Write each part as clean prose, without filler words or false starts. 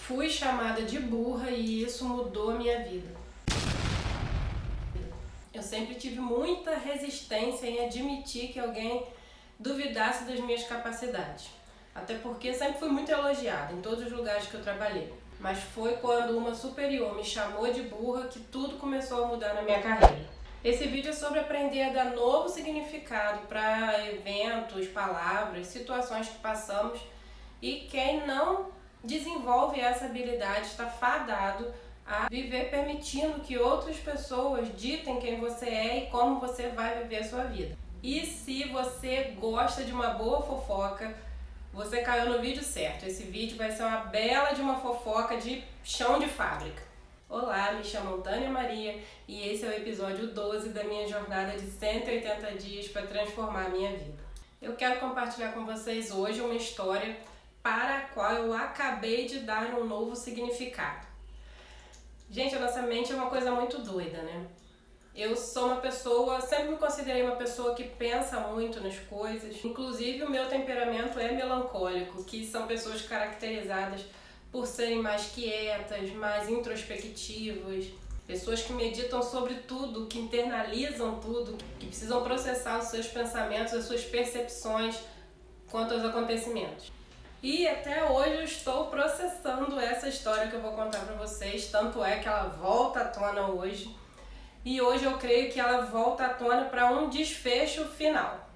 Fui chamada de burra e isso mudou a minha vida. Eu sempre tive muita resistência em admitir que alguém duvidasse das minhas capacidades. Até porque sempre fui muito elogiada em todos os lugares que eu trabalhei. Mas foi quando uma superior me chamou de burra que tudo começou a mudar na minha carreira. Esse vídeo é sobre aprender a dar novo significado para eventos, palavras, situações que passamos, e quem não desenvolve essa habilidade está fadado a viver permitindo que outras pessoas ditem quem você é e como você vai viver a sua vida. E se você gosta de uma boa fofoca, você caiu no vídeo certo. Esse vídeo vai ser uma bela de uma fofoca de chão de fábrica. Olá, me chamo Tânia Maria e esse é o episódio 12 da minha jornada de 180 dias para transformar a minha vida. Eu quero compartilhar com vocês hoje uma história para a qual eu acabei de dar um novo significado. Gente, a nossa mente é uma coisa muito doida, né? Eu sou uma pessoa, sempre me considerei uma pessoa que pensa muito nas coisas. Inclusive o meu temperamento é melancólico, que são pessoas caracterizadas por serem mais quietas, mais introspectivas, pessoas que meditam sobre tudo, que internalizam tudo, que precisam processar os seus pensamentos, as suas percepções quanto aos acontecimentos. E até hoje eu estou processando essa história que eu vou contar para vocês, tanto é que ela volta à tona hoje. E hoje eu creio que ela volta à tona para um desfecho final.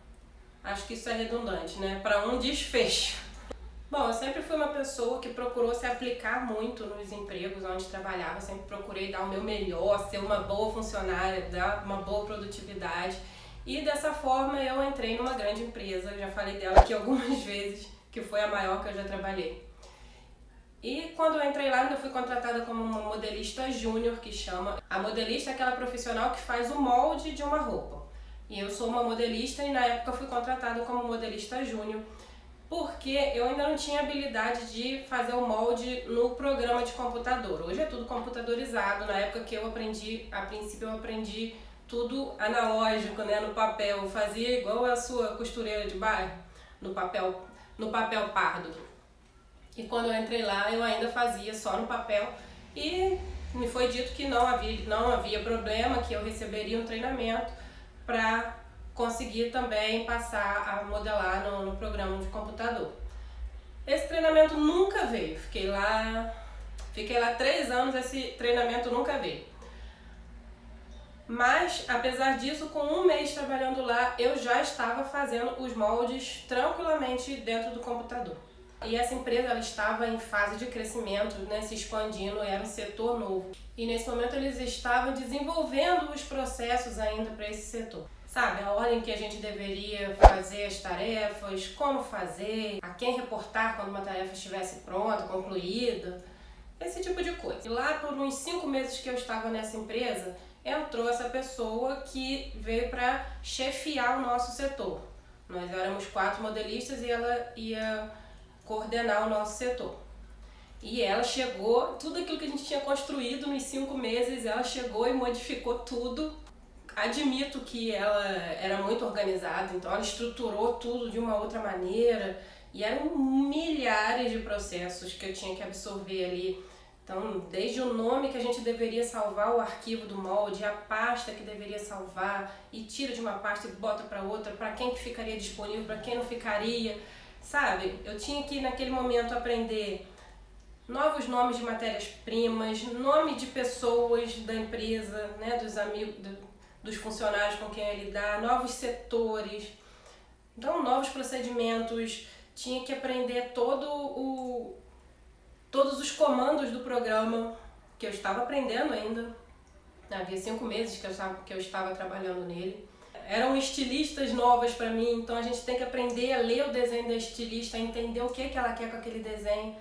Acho que isso é redundante, né? Para um desfecho. Bom, eu sempre fui uma pessoa que procurou se aplicar muito nos empregos onde trabalhava. Sempre procurei dar o meu melhor, ser uma boa funcionária, dar uma boa produtividade. E dessa forma eu entrei numa grande empresa. Eu já falei dela aqui algumas vezes, que foi a maior que eu já trabalhei. E quando eu entrei lá, eu fui contratada como uma modelista júnior, que chama. A modelista é aquela profissional que faz o molde de uma roupa. E eu sou uma modelista e na época fui contratada como modelista júnior, porque eu ainda não tinha habilidade de fazer o molde no programa de computador. Hoje é tudo computadorizado. Na época que eu aprendi, a princípio eu aprendi tudo analógico, né, no papel. Eu fazia igual a sua costureira de bairro, no papel pardo. E quando eu entrei lá, eu ainda fazia só no papel e me foi dito que não havia problema, que eu receberia um treinamento para conseguir também passar a modelar no programa de computador. Esse treinamento nunca veio, fiquei lá 3 anos, esse treinamento nunca veio. Mas, apesar disso, com um mês trabalhando lá, eu já estava fazendo os moldes tranquilamente dentro do computador. E essa empresa ela estava em fase de crescimento, né, se expandindo, era um setor novo. E nesse momento eles estavam desenvolvendo os processos ainda para esse setor. Sabe, a ordem que a gente deveria fazer as tarefas, como fazer, a quem reportar quando uma tarefa estivesse pronta, concluída, esse tipo de coisa. E lá por uns 5 meses que eu estava nessa empresa, entrou essa pessoa que veio para chefiar o nosso setor. Nós éramos 4 modelistas e ela ia coordenar o nosso setor. E ela chegou, tudo aquilo que a gente tinha construído nos 5 meses, ela chegou e modificou tudo. Admito que ela era muito organizada, então ela estruturou tudo de uma outra maneira e eram milhares de processos que eu tinha que absorver ali. Então, desde o nome que a gente deveria salvar o arquivo do molde, a pasta que deveria salvar, e tira de uma pasta e bota para outra, para quem que ficaria disponível, para quem não ficaria. Sabe, eu tinha que naquele momento aprender novos nomes de matérias-primas, nome de pessoas da empresa, né, dos amigos, dos funcionários com quem eu ia lidar, novos setores, então novos procedimentos. Tinha que aprender todos os comandos do programa, que eu estava aprendendo ainda. Havia 5 meses que eu estava trabalhando nele. Eram estilistas novas para mim, então a gente tem que aprender a ler o desenho da estilista, a entender o que ela quer com aquele desenho.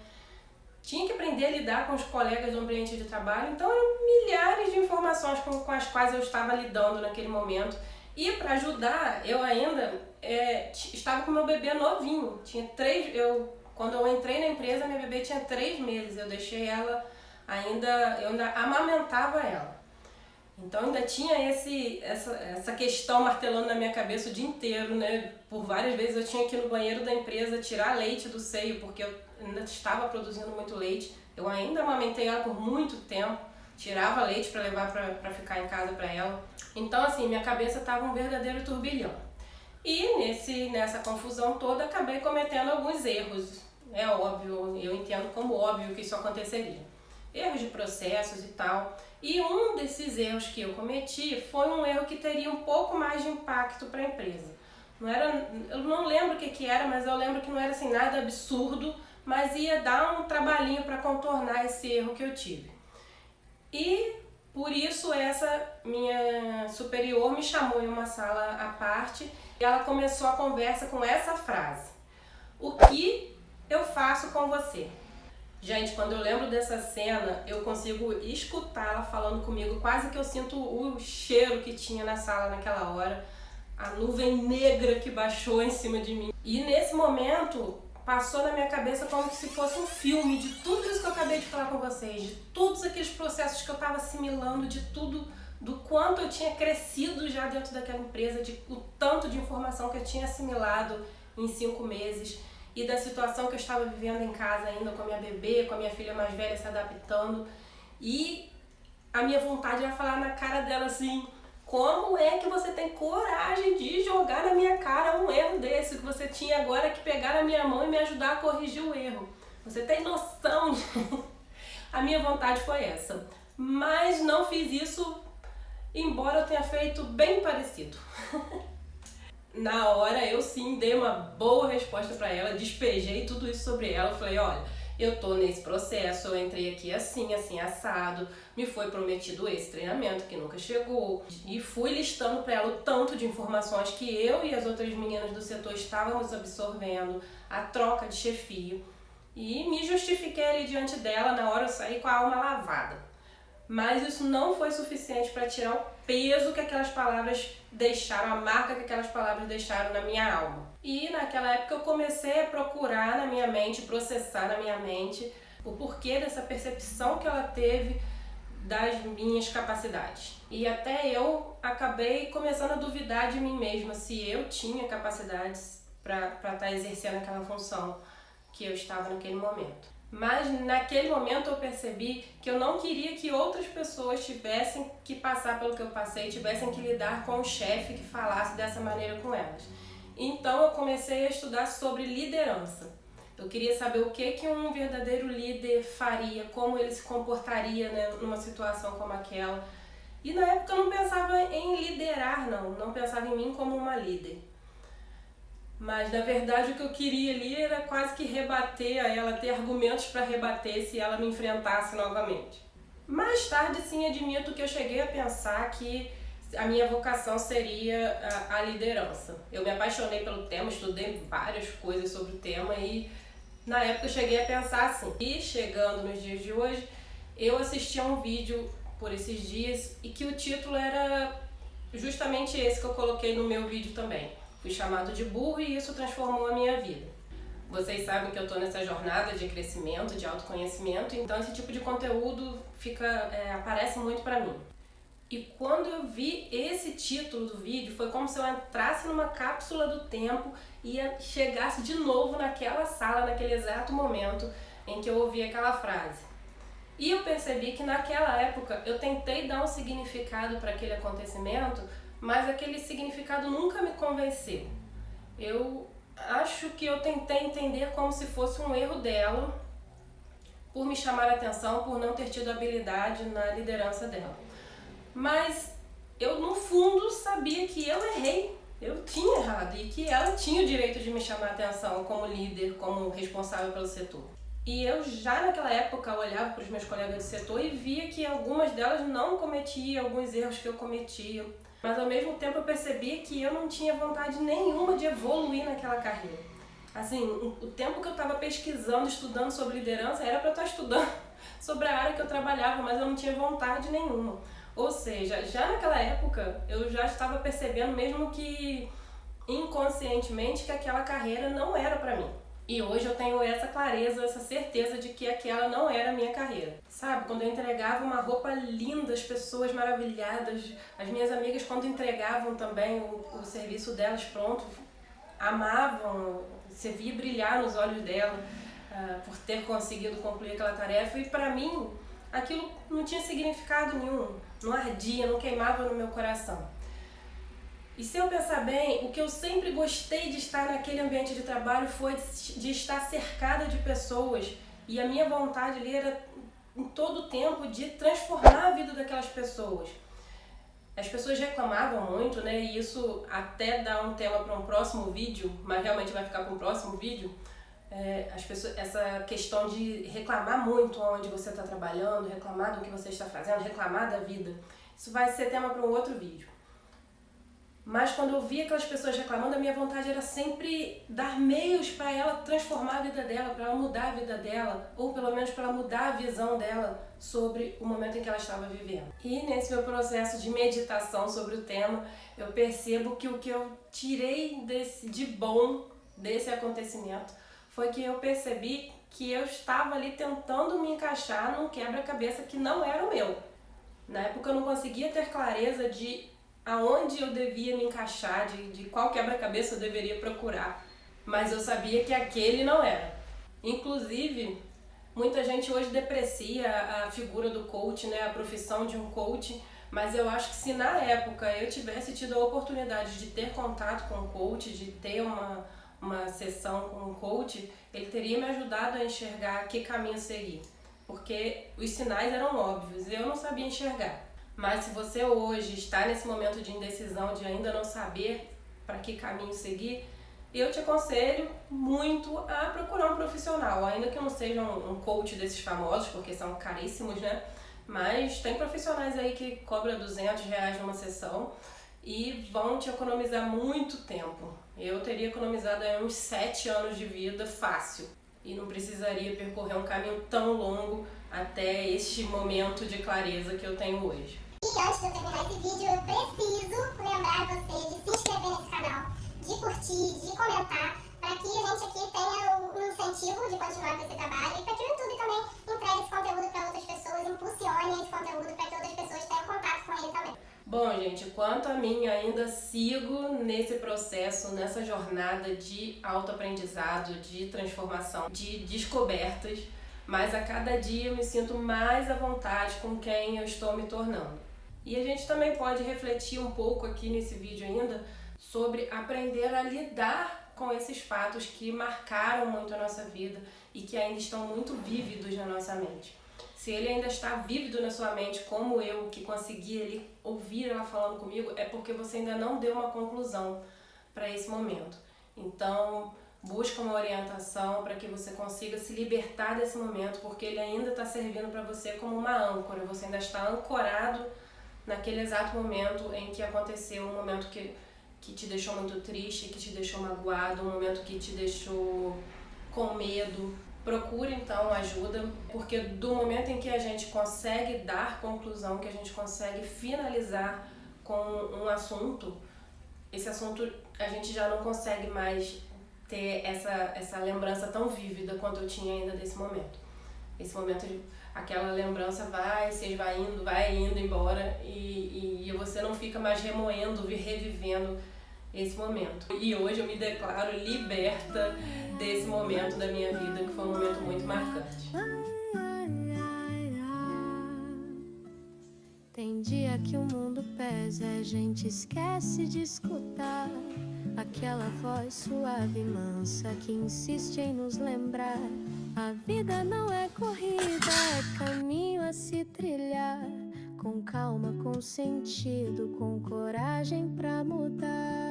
Tinha que aprender a lidar com os colegas do ambiente de trabalho, então eram milhares de informações com as quais eu estava lidando naquele momento. E para ajudar, eu ainda estava com meu bebê novinho. Quando eu entrei na empresa, minha bebê tinha 3 meses, eu deixei ela eu ainda amamentava ela. Então ainda tinha essa questão martelando na minha cabeça o dia inteiro, né? Por várias vezes eu tinha que ir no banheiro da empresa tirar leite do seio, porque ainda estava produzindo muito leite. Eu ainda amamentei ela por muito tempo, tirava leite para levar para ficar em casa para ela. Então assim, minha cabeça estava um verdadeiro turbilhão. E nessa confusão toda acabei cometendo alguns erros. É óbvio, eu entendo como óbvio que isso aconteceria. Erros de processos e tal. E um desses erros que eu cometi foi um erro que teria um pouco mais de impacto para a empresa. Eu não lembro o que era, mas eu lembro que não era assim nada absurdo, mas ia dar um trabalhinho para contornar esse erro que eu tive. E por isso essa minha superior me chamou em uma sala à parte e ela começou a conversa com essa frase: "O que eu faço com você?" Gente, quando eu lembro dessa cena, eu consigo escutá-la falando comigo, quase que eu sinto o cheiro que tinha na sala naquela hora, a nuvem negra que baixou em cima de mim. E nesse momento, passou na minha cabeça como se fosse um filme de tudo isso que eu acabei de falar com vocês, de todos aqueles processos que eu estava assimilando, de tudo, do quanto eu tinha crescido já dentro daquela empresa, de o tanto de informação que eu tinha assimilado em 5 meses. E da situação que eu estava vivendo em casa ainda com a minha bebê, com a minha filha mais velha se adaptando. E a minha vontade era falar na cara dela assim: como é que você tem coragem de jogar na minha cara um erro desse? Que você tinha agora que pegar na minha mão e me ajudar a corrigir o erro. Você tem noção? A minha vontade foi essa. Mas não fiz isso, embora eu tenha feito bem parecido. Na hora eu sim dei uma boa resposta para ela, despejei tudo isso sobre ela, falei: olha, eu tô nesse processo, eu entrei aqui assim, assim, assado, me foi prometido esse treinamento que nunca chegou, e fui listando para ela o tanto de informações que eu e as outras meninas do setor estávamos absorvendo, a troca de chefia, e me justifiquei ali diante dela. Na hora eu saí com a alma lavada. Mas isso não foi suficiente para tirar o peso que aquelas palavras deixaram, a marca que aquelas palavras deixaram na minha alma. E naquela época eu comecei a procurar na minha mente, processar na minha mente o porquê dessa percepção que ela teve das minhas capacidades. E até eu acabei começando a duvidar de mim mesma, se eu tinha capacidades para estar exercendo aquela função que eu estava naquele momento. Mas naquele momento eu percebi que eu não queria que outras pessoas tivessem que passar pelo que eu passei, tivessem que lidar com um chefe que falasse dessa maneira com elas. Então eu comecei a estudar sobre liderança. Eu queria saber o que um verdadeiro líder faria, como ele se comportaria, né, numa situação como aquela. E na época eu não pensava em liderar, não pensava em mim como uma líder. Mas na verdade o que eu queria ali era quase que rebater a ela, ter argumentos para rebater se ela me enfrentasse novamente. Mais tarde sim admito que eu cheguei a pensar que a minha vocação seria a liderança. Eu me apaixonei pelo tema, estudei várias coisas sobre o tema e na época eu cheguei a pensar assim. E chegando nos dias de hoje, eu assisti a um vídeo por esses dias e que o título era justamente esse que eu coloquei no meu vídeo também. Fui chamado de burro e isso transformou a minha vida. Vocês sabem que eu estou nessa jornada de crescimento, de autoconhecimento, então esse tipo de conteúdo aparece muito para mim. E quando eu vi esse título do vídeo, foi como se eu entrasse numa cápsula do tempo e chegasse de novo naquela sala, naquele exato momento em que eu ouvi aquela frase. E eu percebi que naquela época eu tentei dar um significado para aquele acontecimento, mas aquele significado nunca me convenceu. Eu acho que eu tentei entender como se fosse um erro dela, por me chamar a atenção, por não ter tido habilidade na liderança dela. Mas eu no fundo sabia que eu errei, eu tinha errado e que ela tinha o direito de me chamar a atenção como líder, como responsável pelo setor. E eu já naquela época olhava para os meus colegas de setor e via que algumas delas não cometiam alguns erros que eu cometia. Mas ao mesmo tempo eu percebi que eu não tinha vontade nenhuma de evoluir naquela carreira. Assim, o tempo que eu estava pesquisando, estudando sobre liderança, era para eu estar estudando sobre a área que eu trabalhava, mas eu não tinha vontade nenhuma. Ou seja, já naquela época eu já estava percebendo, mesmo que inconscientemente, que aquela carreira não era para mim. E hoje eu tenho essa clareza, essa certeza de que aquela não era a minha carreira. Sabe, quando eu entregava uma roupa linda, as pessoas maravilhadas, as minhas amigas quando entregavam também o serviço delas pronto, amavam, você via brilhar nos olhos dela. por ter conseguido concluir aquela tarefa, e para mim aquilo não tinha significado nenhum, não ardia, não queimava no meu coração. E se eu pensar bem, o que eu sempre gostei de estar naquele ambiente de trabalho foi de estar cercada de pessoas, e a minha vontade ali era em todo o tempo de transformar a vida daquelas pessoas. As pessoas reclamavam muito, né? E isso até dá um tema para um próximo vídeo, mas realmente vai ficar para um próximo vídeo. Essa questão de reclamar muito onde você está trabalhando, reclamar do que você está fazendo, reclamar da vida. Isso vai ser tema para um outro vídeo. Mas quando eu via aquelas pessoas reclamando, a minha vontade era sempre dar meios para ela transformar a vida dela, para ela mudar a vida dela, ou pelo menos para ela mudar a visão dela sobre o momento em que ela estava vivendo. E nesse meu processo de meditação sobre o tema, eu percebo que o que eu tirei de bom desse acontecimento foi que eu percebi que eu estava ali tentando me encaixar num quebra-cabeça que não era o meu. Na época eu não conseguia ter clareza de aonde eu devia me encaixar, de qual quebra-cabeça eu deveria procurar, mas eu sabia que aquele não era. Inclusive, muita gente hoje deprecia a figura do coach, né, a profissão de um coach, mas eu acho que se na época eu tivesse tido a oportunidade de ter contato com um coach, de ter uma sessão com um coach, ele teria me ajudado a enxergar que caminho seguir, porque os sinais eram óbvios e eu não sabia enxergar. Mas se você hoje está nesse momento de indecisão, de ainda não saber para que caminho seguir, eu te aconselho muito a procurar um profissional, ainda que não seja um coach desses famosos, porque são caríssimos, né? Mas tem profissionais aí que cobram R$200 numa sessão e vão te economizar muito tempo. Eu teria economizado aí uns 7 anos de vida fácil e não precisaria percorrer um caminho tão longo até este momento de clareza que eu tenho hoje. E antes de eu terminar esse vídeo, eu preciso lembrar você de se inscrever nesse canal, de curtir, de comentar, para que a gente aqui tenha um incentivo de continuar com esse trabalho e para que o YouTube também entregue esse conteúdo para outras pessoas, impulsione esse conteúdo para que outras pessoas tenham contato com ele também. Bom, gente, quanto a mim, ainda sigo nesse processo, nessa jornada de autoaprendizado, de transformação, de descobertas, mas a cada dia eu me sinto mais à vontade com quem eu estou me tornando. E a gente também pode refletir um pouco aqui nesse vídeo ainda sobre aprender a lidar com esses fatos que marcaram muito a nossa vida e que ainda estão muito vívidos na nossa mente. Se ele ainda está vívido na sua mente, como eu, que consegui ali ouvir ela falando comigo, é porque você ainda não deu uma conclusão para esse momento. Então, busca uma orientação para que você consiga se libertar desse momento, porque ele ainda está servindo para você como uma âncora. Você ainda está ancorado naquele exato momento em que aconteceu um momento que te deixou muito triste, que te deixou magoado, um momento que te deixou com medo. Procure então ajuda, porque do momento em que a gente consegue dar conclusão, que a gente consegue finalizar com um assunto, esse assunto a gente já não consegue mais ter essa lembrança tão vívida quanto eu tinha ainda desse momento. Esse momento, aquela lembrança vai se esvaindo, vai indo embora e você não fica mais remoendo, revivendo esse momento. E hoje eu me declaro liberta desse momento da minha vida, que foi um momento muito marcante. Tem dia que o mundo pesa, a gente esquece de escutar aquela voz suave e mansa que insiste em nos lembrar. A vida não é corrida, é caminho a se trilhar, com calma, com sentido, com coragem pra mudar.